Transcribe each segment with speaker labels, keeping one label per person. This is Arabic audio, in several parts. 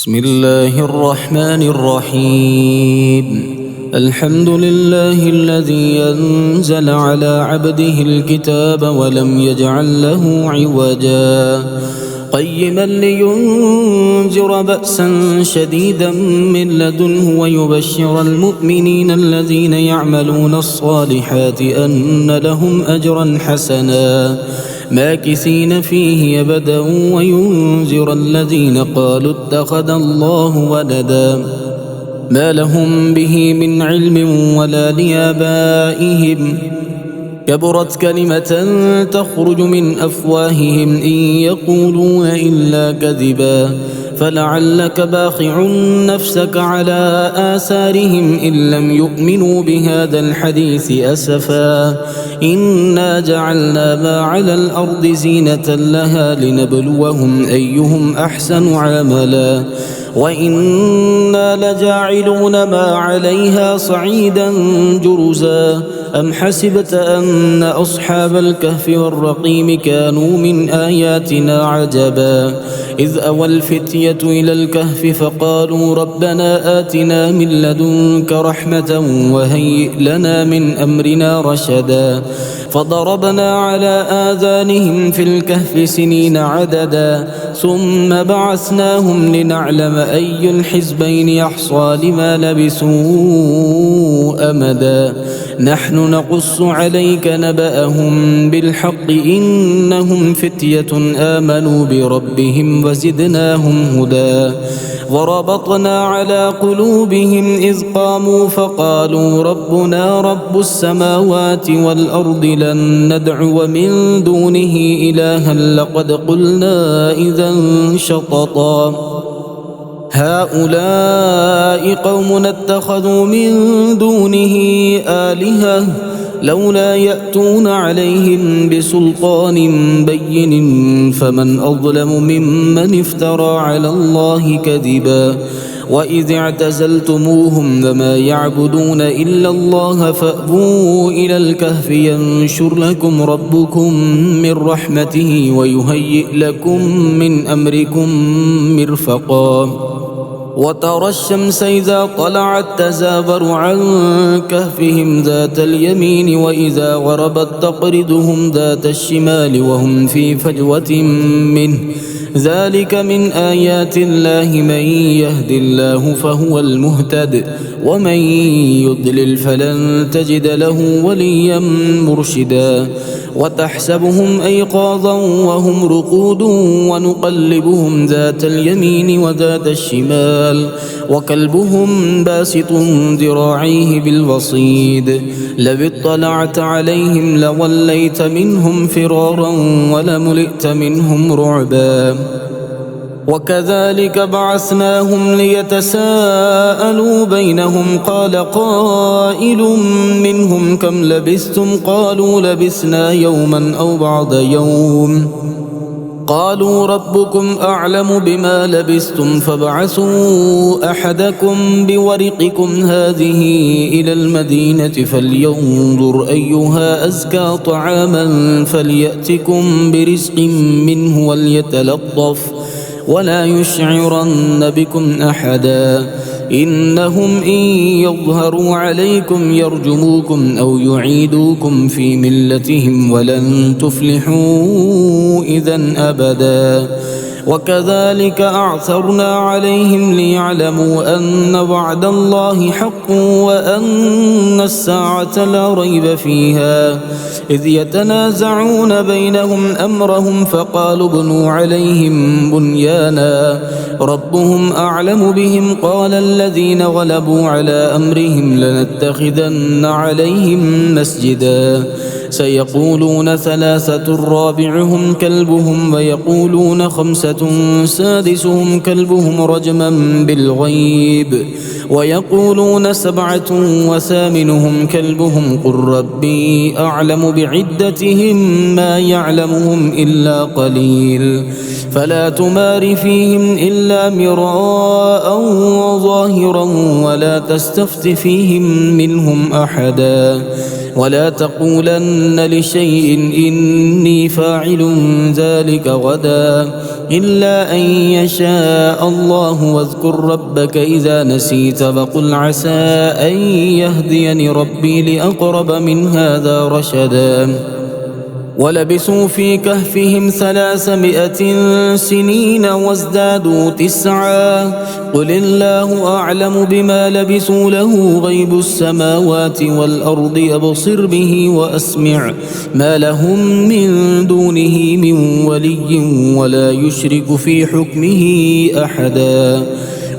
Speaker 1: بسم الله الرحمن الرحيم. الحمد لله الذي أنزل على عبده الكتاب ولم يجعل له عوجا قيما لينذر بأسا شديدا من لدنه ويبشر المؤمنين الذين يعملون الصالحات أن لهم أجرا حسنا ماكثين فيه أبدا وينذر الذين قالوا اتخذ الله ولدا ما لهم به من علم ولا لآبائهم كبرت كلمة تخرج من أفواههم إن يقولون إلا كذبا فلعلك باخع نفسك على آثارهم إن لم يؤمنوا بهذا الحديث أسفا إنا جعلنا ما على الأرض زينة لها لنبلوهم أيهم أحسن عملا وإنا لجاعلون ما عليها صعيدا جرزا أم حسبت أن أصحاب الكهف والرقيم كانوا من آياتنا عجبا إذ أوى الفتية إلى الكهف فقالوا ربنا آتنا من لدنك رحمة وهيئ لنا من أمرنا رشدا فضربنا على آذانهم في الكهف سنين عددا ثم بعثناهم لنعلم أي الحزبين يحصى لما لبثوا أمدا نحن نقص عليك نبأهم بالحق إنهم فتية آمنوا بربهم وزدناهم هدى وربطنا على قلوبهم إذ قاموا فقالوا ربنا رب السماوات والأرض لن ندعو من دونه إلها لقد قلنا إذا شططا هؤلاء قوم اتخذوا من دونه آلهة لولا يأتون عليهم بسلطان بين فمن أظلم ممن افترى على الله كذبا وإذ اعتزلتموهم وما يعبدون إلا الله فأووا إلى الكهف ينشر لكم ربكم من رحمته ويهيئ لكم من أمركم مرفقا وترى الشمس إذا طلعت تزاور عن كهفهم ذات اليمين وإذا غربت تقرضهم ذات الشمال وهم في فجوة منه ذلك من آيات الله من يهد الله فهو المهتد ومن يضلل فلن تجد له وليا مرشدا وتحسبهم أيقاظا وهم رقود ونقلبهم ذات اليمين وذات الشمال وكلبهم باسط ذراعيه بالوصيد لو اطلعت عليهم لوليت منهم فرارا ولملئت منهم رعبا وكذلك بعثناهم ليتساءلوا بينهم قال قائل منهم كم لبثتم قالوا لبثنا يوما أو بعض يوم قالوا ربكم أعلم بما لبثتم فابعثوا أحدكم بورقكم هذه إلى المدينة فلينظر أيها أزكى طعاما فليأتكم برزق منه وليتلطف ولا يشعرن بكم أحدا إنهم إن يظهروا عليكم يرجموكم أو يعيدوكم في ملتهم ولن تفلحوا إذا أبدا وكذلك أعثرنا عليهم ليعلموا أن وعد الله حق وأن الساعة لا ريب فيها إذ يتنازعون بينهم أمرهم فقالوا ابنوا عليهم بنيانا ربهم أعلم بهم قال الذين غلبوا على أمرهم لنتخذن عليهم مسجدا سيقولون ثلاثة رابعهم كلبهم ويقولون خمسة سادسهم كلبهم رجما بالغيب ويقولون سبعة وثامنهم كلبهم قل ربي أعلم بعدتهم ما يعلمهم إلا قليل فلا تمار فيهم إلا مراء ظاهرا ولا تستفت فيهم منهم أحدا ولا تقولن لشيء إني فاعل ذلك غدا إلا أن يشاء الله واذكر ربك إذا نسيت فقل عسى أن يهديني ربي لأقرب من هذا رشدا ولبثوا في كهفهم 300 سنين وازدادوا 9 قل الله أعلم بما لبثوا له غيب السماوات والأرض أبصر به وأسمع ما لهم من دونه من ولي ولا يشرك في حكمه أحدا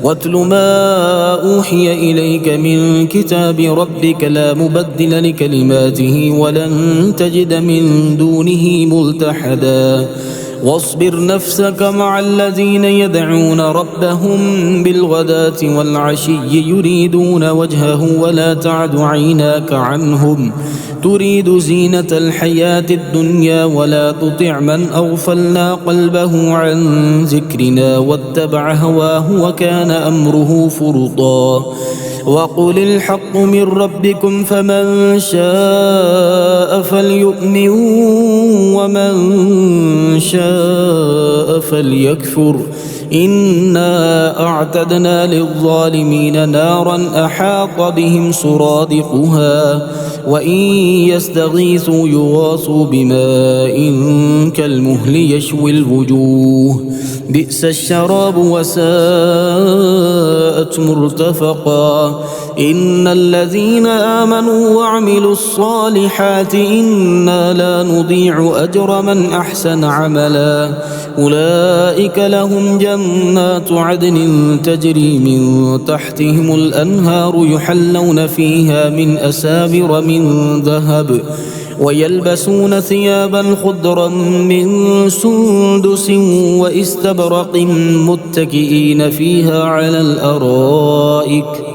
Speaker 1: واتل ما أوحي إليك من كتاب ربك لا مبدل لكلماته ولن تجد من دونه ملتحدا واصبر نفسك مع الذين يدعون ربهم بالغداة والعشي يريدون وجهه ولا تعد عيناك عنهم تريد زينة الحياة الدنيا ولا تطع من أغفلنا قلبه عن ذكرنا واتبع هواه وكان أمره فرطا وقل الحق من ربكم فمن شاء فليؤمن ومن شاء فليكفر إنا أعتدنا للظالمين نارا أحاط بهم سرادقها وإن يستغيثوا يغاثوا بماء كالمهل يشوي الوجوه بئس الشراب وساءت مرتفقا إن الذين آمنوا وعملوا الصالحات إنا لا نضيع أجر من أحسن عملا أولئك لهم جنات عدن تجري من تحتهم الأنهار يحلون فيها من أساور من ذهب ويلبسون ثيابا خضرا من سندس واستبرق متكئين فيها على الأرائك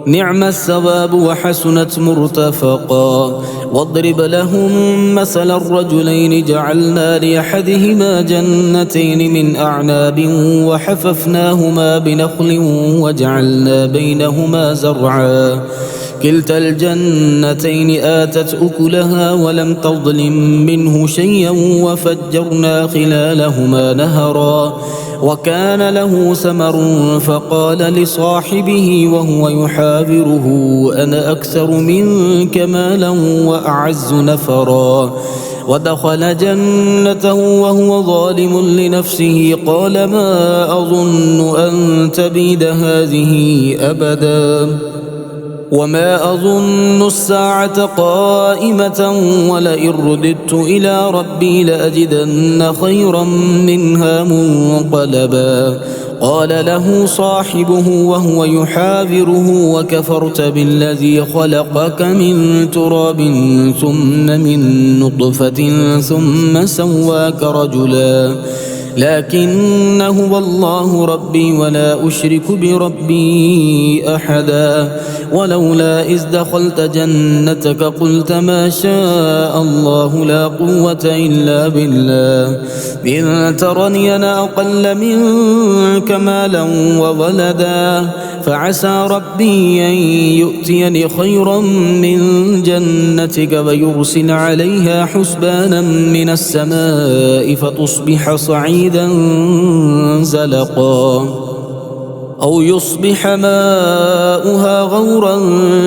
Speaker 1: نعم الثواب وحسنت مرتفقا واضرب لهم مثل الرجلين جعلنا لأحدهما جنتين من أعناب وحففناهما بنخل وجعلنا بينهما زرعا كلتا الجنتين آتت أكلها ولم تظلم منه شيئا وفجرنا خلالهما نهرا وكان له ثمر فقال لصاحبه وهو يحاوره أنا أكثر منك مالا وأعز نفرا ودخل جنته وهو ظالم لنفسه قال ما أظن أن تبيد هذه أبدا وما أظن الساعة قائمة ولئن رددت إلى ربي لأجدن خيرا منها منقلبا قال له صاحبه وهو يحاوره وكفرت بالذي خلقك من تراب ثم من نطفة ثم سواك رجلا لكن هو الله ربي ولا أشرك بربي أحدا ولولا إذ دخلت جنتك قلت ما شاء الله لا قوة إلا بالله إن ترني أنا أقل منك مالا وولدا فعسى ربي أن يؤتيني خيرا من جنتك ويرسل عليها حسبانا من السماء فتصبح صعيدا زلقا أو يصبح ماؤها غورا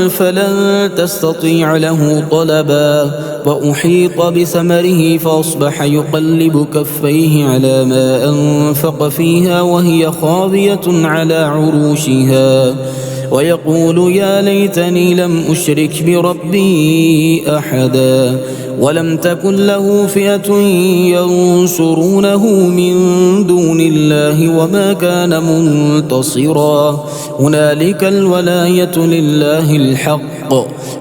Speaker 1: فلن تستطيع له طلبا وأحيط بثمره فأصبح يقلب كفيه على ما أنفق فيها وهي خاوية على عروشها ويقول يا ليتني لم أشرك بربي أحدا ولم تكن له فئة ينصرونه من دون الله وما كان منتصرا هنالك الولاية لله الحق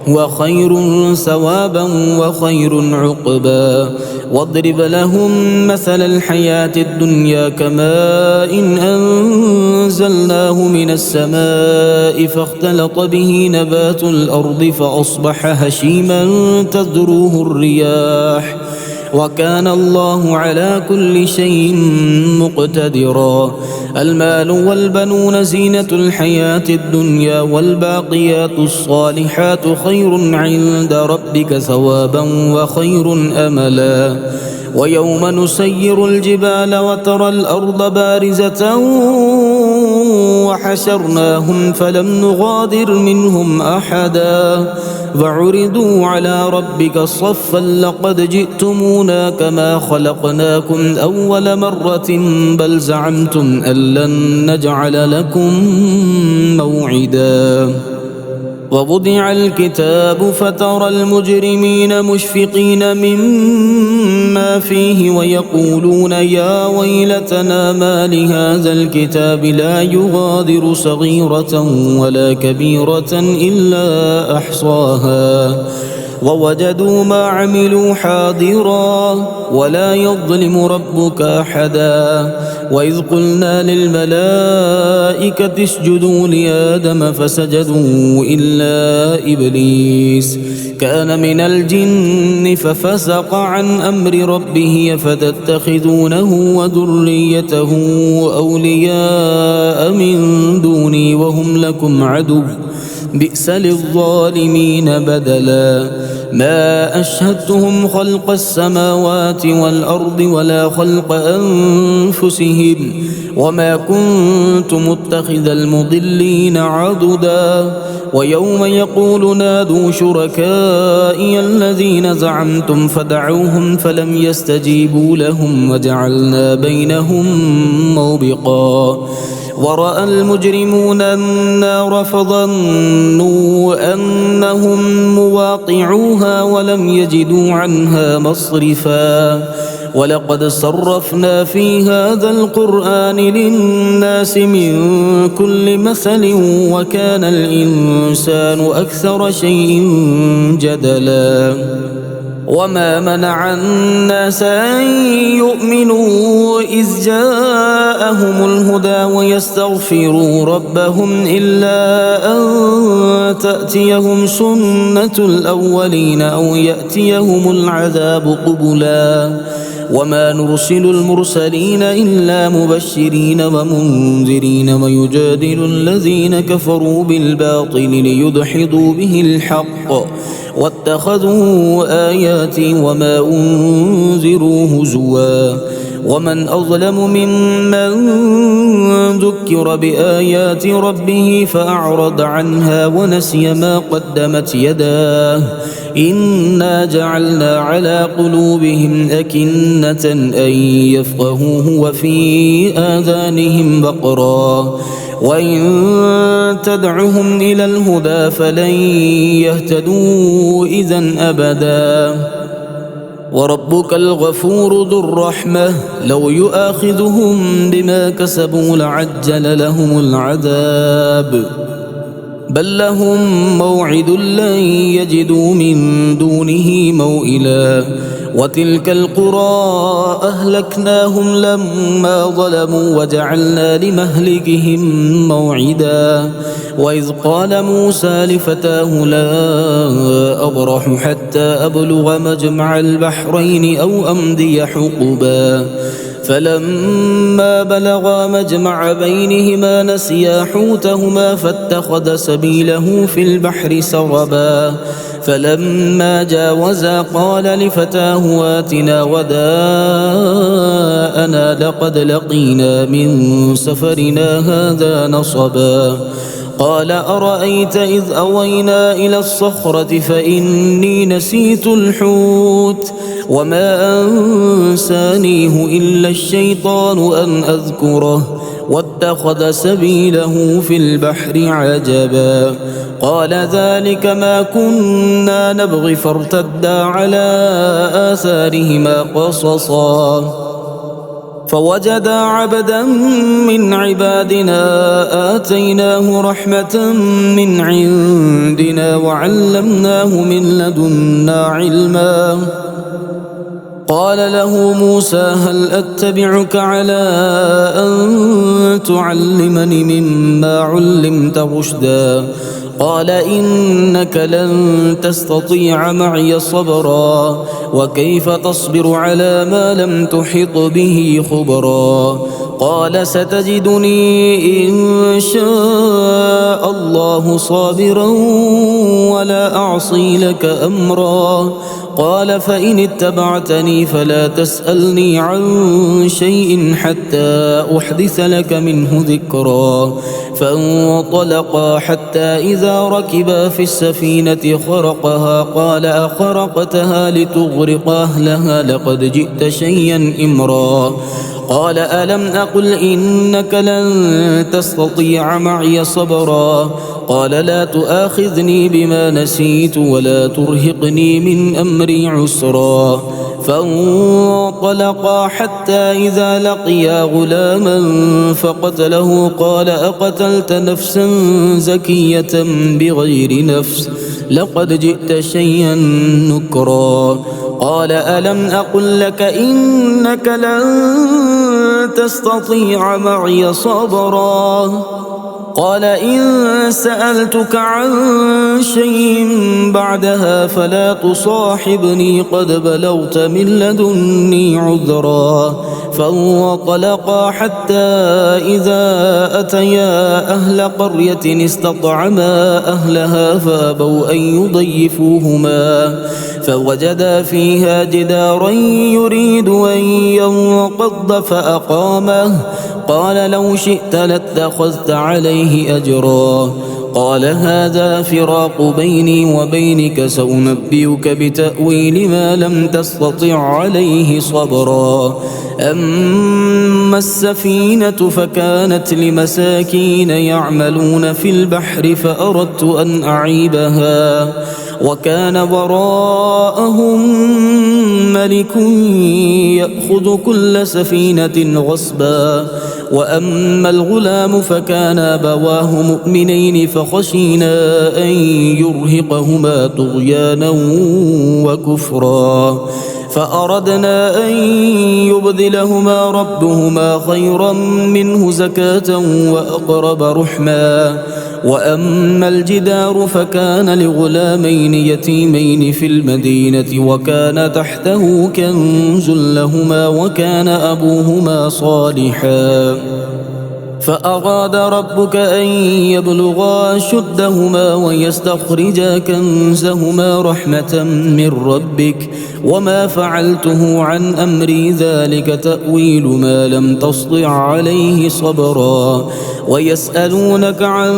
Speaker 1: وخير ثوابا وخير عقبا واضرب لهم مثل الحياة الدنيا كماء إن أنزلناه من السماء فاختلط به نبات الأرض فأصبح هشيما تذروه الرياح وكان الله على كل شيء مقتدرا. المال والبنون زينة الحياة الدنيا، والباقيات الصالحات خير عند ربك ثوابا وخير أملا. ويوم نسير الجبال وترى الأرض بارزة وحشرناهم فلم نغادر منهم أحدا وعرضوا على ربك صفا لقد جئتمونا كما خلقناكم أول مرة بل زعمتم أن لن نجعل لكم موعدا. ووضع الكتاب فترى المجرمين مشفقين مما فيه ويقولون يا ويلتنا ما لهذا الكتاب لا يغادر صغيرة ولا كبيرة إلا أحصاها ووجدوا ما عملوا حاضرا ولا يظلم ربك أحدا. وإذ قلنا للملائكة اسجدوا لآدم فسجدوا إلا إبليس كان من الجن ففسق عن أمر ربه فتتخذونه وذريته أولياء من دوني وهم لكم عدو بئس للظالمين بدلا. ما أشهدتهم خلق السماوات والأرض ولا خلق أنفسهم وما كنت متخذ المضلين عضدا. ويوم يقول نادوا شركائي الذين زعمتم فدعوهم فلم يستجيبوا لهم وجعلنا بينهم موبقا. ورأى المجرمون النار فظنوا أنهم مواقعوها ولم يجدوا عنها مصرفا. ولقد صرفنا في هذا القرآن للناس من كل مثل وكان الإنسان أكثر شيء جدلا. وما منع الناس أن يؤمنوا إذ جاءهم الهدى ويستغفروا ربهم إلا أن تأتيهم سنة الأولين أو يأتيهم العذاب قبلا. وما نرسل المرسلين إلا مبشرين ومنذرين ويجادل الذين كفروا بالباطل ليدحضوا به الحق واتخذوا آياتي وما أنذروا هزوا. ومن أظلم ممن ذكر بآيات ربه فأعرض عنها ونسي ما قدمت يداه إنا جعلنا على قلوبهم أكنة أن يفقهوه وفي آذانهم وقرا وإن تدعهم إلى الهدى فلن يهتدوا إذا أبدا. وربك الغفور ذو الرحمة لو يؤاخذهم بما كسبوا لعجل لهم العذاب بل لهم موعد لن يجدوا من دونه موئلا. وتلك القرى أهلكناهم لما ظلموا وجعلنا لمهلكهم موعدا. وإذ قال موسى لفتاه لا أبرح حتى أبلغ مجمع البحرين أو أمضي حقبا فلما بلغا مجمع بينهما نسيا حوتهما فاتخذ سبيله في البحر سربا. فلما جاوزا قال لفتاه آتنا غداءنا لقد لقينا من سفرنا هذا نصبا. قال أرأيت إذ أوينا إلى الصخرة فإني نسيت الحوت وما أنسانيه إلا الشيطان أن أذكره واتخذ سبيله في البحر عجبا. قال ذلك ما كنا نبغي فارتدا على آثارهما قصصا. فوجدا عبدا من عبادنا آتيناه رحمة من عندنا وعلمناه من لدنا علما. قال له موسى هل أتبعك على أن تعلمني مما علمت رشدا قال إنك لن تستطيع معي صبرا وكيف تصبر على ما لم تحط به خبرا قال ستجدني إن شاء الله صابرا ولا أعصي لك أمرا قال فإن اتبعتني فلا تسألني عن شيء حتى أحدث لك منه ذكرا فانطلقا حتى إذا ركبا في السفينة خرقها قال أخرقتها لتغرق أهلها لقد جئت شيئا إمرا قال ألم أقل إنك لن تستطيع معي صبرا قال لا تؤاخذني بما نسيت ولا ترهقني من أمري عسرا فانطلقا حتى إذا لقيا غلاما فقتله قال أقتلت نفسا زكية بغير نفس لقد جئت شيئا نكرا قال ألم أقل لك إنك لن تستطيع معي صبرا قال إن سألتك عن شيء بعدها فلا تصاحبني قد بلغت من لدني عذرا فانطلقا حتى إذا أتيا أهل قرية استطعما أهلها فأبوا أن يضيفوهما فوجدا فيها جدارا يريد أن ينقض فأقامه قال لو شئت لاتخذت عليه أجرا قال هذا فراق بيني وبينك سأنبئك بتأويل ما لم تستطع عليه صبرا أما السفينة فكانت لمساكين يعملون في البحر فأردت أن أعيبها وكان وراءهم ملك يأخذ كل سفينة غصبا وأما الغلام فكان أبواه مؤمنين فخشينا أن يرهقهما طغيانا وكفرا فأردنا أن يبدلهما ربهما خيرا منه زكاة وأقرب رحما وأما الجدار فكان لغلامين يتيمين في المدينة وكان تحته كنز لهما وكان أبوهما صالحا فأراد ربك أن يبلغا أشدهما ويستخرجا كنزهما رحمة من ربك وما فعلته عن أمري ذلك تأويل ما لم تسطع عليه صبرا ويسألونك عن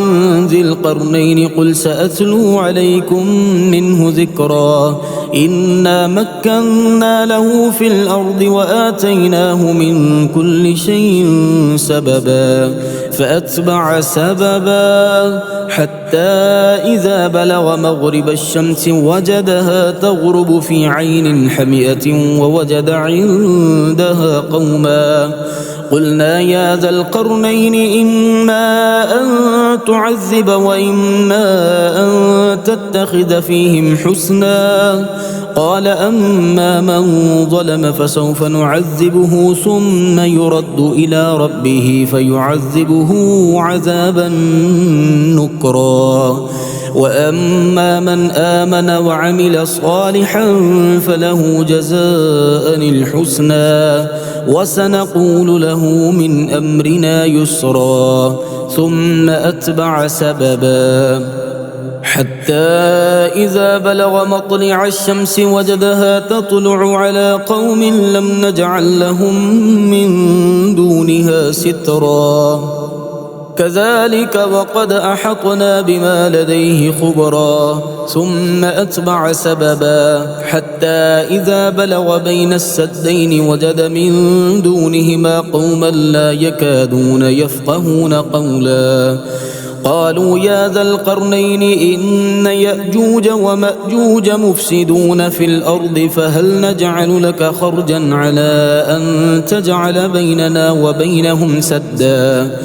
Speaker 1: ذي القرنين قل سأتلو عليكم منه ذكرا إنا مكنا له في الأرض وآتيناه من كل شيء سببا فأتبع سببا حتى إذا بلغ مغرب الشمس وجدها تغرب في عين حمئة ووجد عندها قوما قلنا يا ذا القرنين إما أن تعذب وإما أن تتخذ فيهم حسنا قال أما من ظلم فسوف نعذبه ثم يرد إلى ربه فيعذبه عذابا نكرا وأما من آمن وعمل صالحا فله جزاء الحسنى وسنقول له من أمرنا يسرا ثم أتبع سببا حتى إذا بلغ مطلع الشمس وجدها تطلع على قوم لم نجعل لهم من دونها سترا كذلك وقد أحطنا بما لديه خبرا ثم أتبع سببا حتى إذا بلغ بين السدين وجد من دونهما قوما لا يكادون يفقهون قولا قالوا يا ذا القرنين إن يأجوج ومأجوج مفسدون في الأرض فهل نجعل لك خرجا على أن تجعل بيننا وبينهم سدا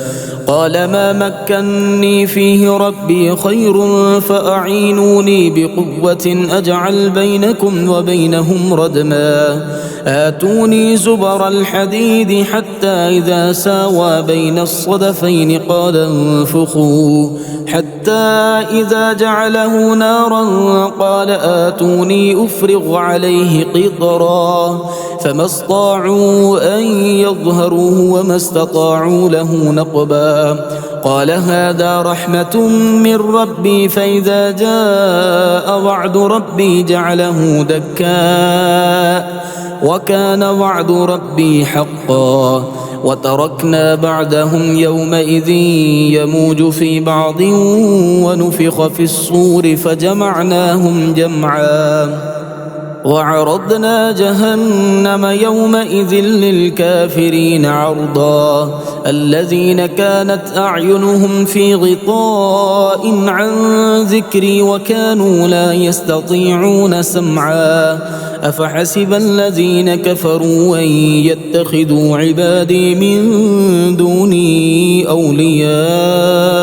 Speaker 1: قال ما مكني فيه ربي خير فأعينوني بقوة أجعل بينكم وبينهم ردما آتوني زبر الحديد حتى إذا ساوى بين الصدفين قال انفخوا حتى إذا جعله نارا قال آتوني أفرغ عليه قطرا فما استطاعوا أن يظهروه وما استطاعوا له نقبا قال هذا رحمة من ربي فإذا جاء وعد ربي جعله دكا وكان وعد ربي حقا وتركنا بعدهم يومئذ يموج في بعض ونفخ في الصور فجمعناهم جمعا وعرضنا جهنم يومئذ للكافرين عرضا الذين كانت أعينهم في غطاء عن ذكري وكانوا لا يستطيعون سمعا أفحسب الذين كفروا أن يتخذوا عبادي من دوني أولياء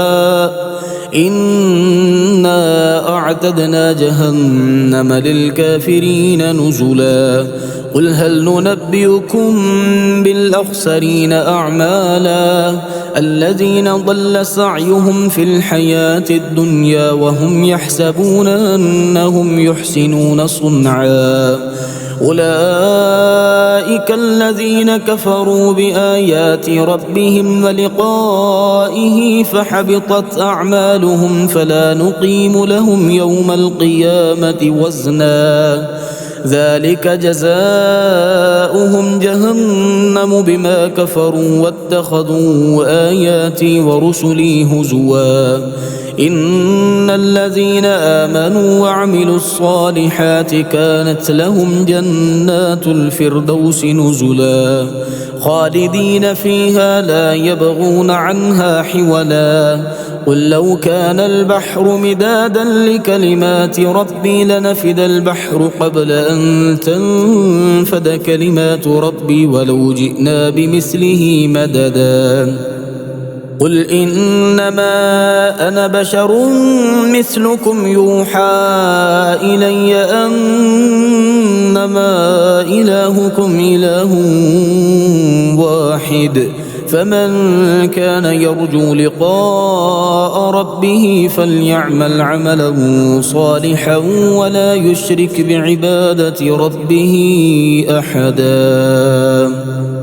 Speaker 1: إنا أعتدنا جهنم للكافرين نزلا قل هل ننبئكم بالأخسرين أعمالا الذين ضل سعيهم في الحياة الدنيا وهم يحسبون أنهم يحسنون صنعا أولئك الذين كفروا بآيات ربهم ولقائه فحبطت أعمالهم فلا نقيم لهم يوم القيامة وزنا ذلك جزاؤهم جهنم بما كفروا واتخذوا آياتي ورسلي هزوا إن الذين آمنوا وعملوا الصالحات كانت لهم جنات الفردوس نزلا خالدين فيها لا يبغون عنها حولا قل لو كان البحر مدادا لكلمات ربي لنفد البحر قبل أن تنفد كلمات ربي ولو جئنا بمثله مددا قل إنما أنا بشر مثلكم يوحى إلي أنما إلهكم إله واحد فمن كان يرجو لقاء ربه فليعمل عملا صالحا ولا يشرك بعبادة ربه أحدا